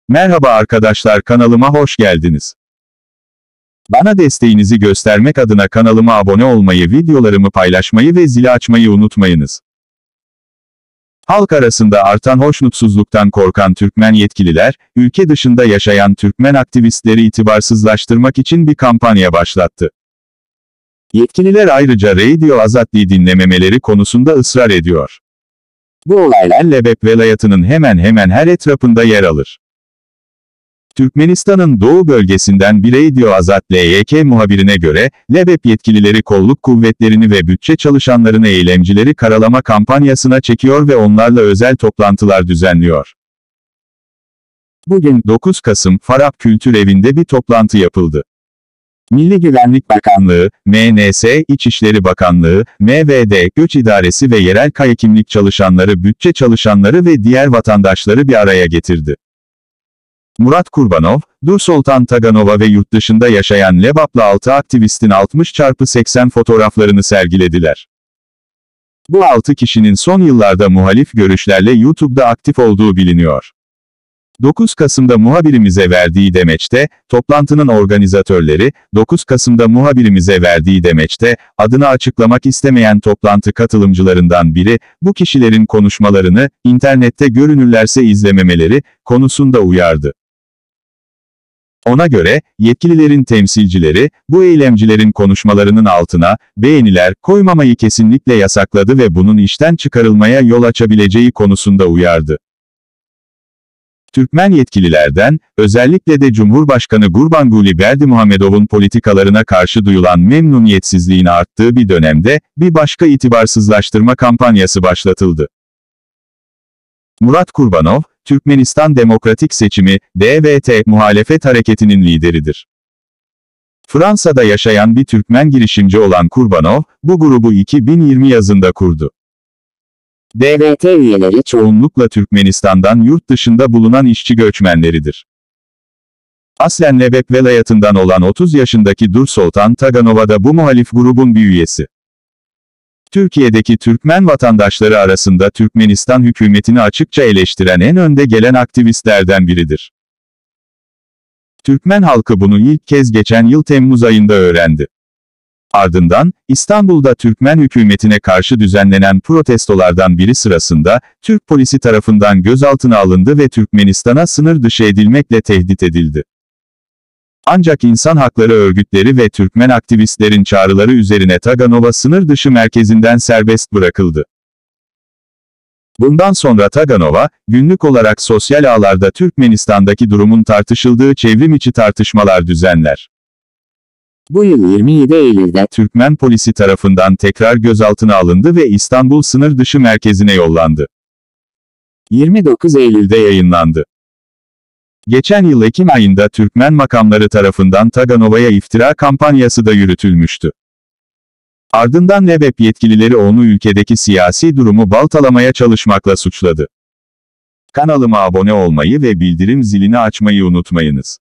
Merhaba arkadaşlar, kanalıma hoş geldiniz. Bana desteğinizi göstermek adına kanalıma abone olmayı, videolarımı paylaşmayı ve zili açmayı unutmayınız. Halk arasında artan hoşnutsuzluktan korkan Türkmen yetkililer, ülke dışında yaşayan Türkmen aktivistleri itibarsızlaştırmak için bir kampanya başlattı. Yetkililer ayrıca Radio Azatlı'yı dinlememeleri konusunda ısrar ediyor. Bu olaylar Lebep velayetinin hemen hemen her etrafında yer alır. Türkmenistan'ın doğu bölgesinden bir Radio Azat LYK muhabirine göre, Lebep yetkilileri kolluk kuvvetlerini ve bütçe çalışanlarını eylemcileri karalama kampanyasına çekiyor ve onlarla özel toplantılar düzenliyor. Bugün 9 Kasım, Farab Kültür Evi'nde bir toplantı yapıldı. Milli Güvenlik Bakanlığı, MNS, İçişleri Bakanlığı, MVD, Göç İdaresi ve yerel kaya kimlik çalışanları, bütçe çalışanları ve diğer vatandaşları bir araya getirdi. Murat Kurbanov, Nursultan Taganova ve yurt dışında yaşayan Lebaplı 6 aktivistin 60x80 fotoğraflarını sergilediler. Bu 6 kişinin son yıllarda muhalif görüşlerle YouTube'da aktif olduğu biliniyor. 9 Kasım'da muhabirimize verdiği demeçte, toplantının organizatörleri, 9 Kasım'da muhabirimize verdiği demeçte, adını açıklamak istemeyen toplantı katılımcılarından biri, bu kişilerin konuşmalarını, internette görünürlerse izlememeleri, konusunda uyardı. Ona göre, yetkililerin temsilcileri, bu eylemcilerin konuşmalarının altına, beğeniler koymamayı kesinlikle yasakladı ve bunun işten çıkarılmaya yol açabileceği konusunda uyardı. Türkmen yetkililerden, özellikle de Cumhurbaşkanı Gurbanguly Berdimuhamedov'un politikalarına karşı duyulan memnuniyetsizliğin arttığı bir dönemde, bir başka itibarsızlaştırma kampanyası başlatıldı. Murat Kurbanov, Türkmenistan Demokratik Seçimi, DVT, muhalefet hareketinin lideridir. Fransa'da yaşayan bir Türkmen girişimci olan Kurbanov, bu grubu 2020 yazında kurdu. DVT üyeleri çoğunlukla Türkmenistan'dan yurt dışında bulunan işçi göçmenleridir. Aslen Lebep velayetinden olan 30 yaşındaki Nursultan Taganova da bu muhalif grubun bir üyesi. Türkiye'deki Türkmen vatandaşları arasında Türkmenistan hükümetini açıkça eleştiren en önde gelen aktivistlerden biridir. Türkmen halkı bunu ilk kez geçen yıl Temmuz ayında öğrendi. Ardından, İstanbul'da Türkmen hükümetine karşı düzenlenen protestolardan biri sırasında, Türk polisi tarafından gözaltına alındı ve Türkmenistan'a sınır dışı edilmekle tehdit edildi. Ancak insan hakları örgütleri ve Türkmen aktivistlerin çağrıları üzerine Taganova sınır dışı merkezinden serbest bırakıldı. Bundan sonra Taganova, günlük olarak sosyal ağlarda Türkmenistan'daki durumun tartışıldığı çevrimiçi tartışmalar düzenler. Bu yıl 27 Eylül'de Türkmen polisi tarafından tekrar gözaltına alındı ve İstanbul sınır dışı merkezine yollandı. 29 Eylül'de yayınlandı. Geçen yıl Ekim ayında Türkmen makamları tarafından Taganova'ya iftira kampanyası da yürütülmüştü. Ardından Lebep yetkilileri onu ülkedeki siyasi durumu baltalamaya çalışmakla suçladı. Kanalıma abone olmayı ve bildirim zilini açmayı unutmayınız.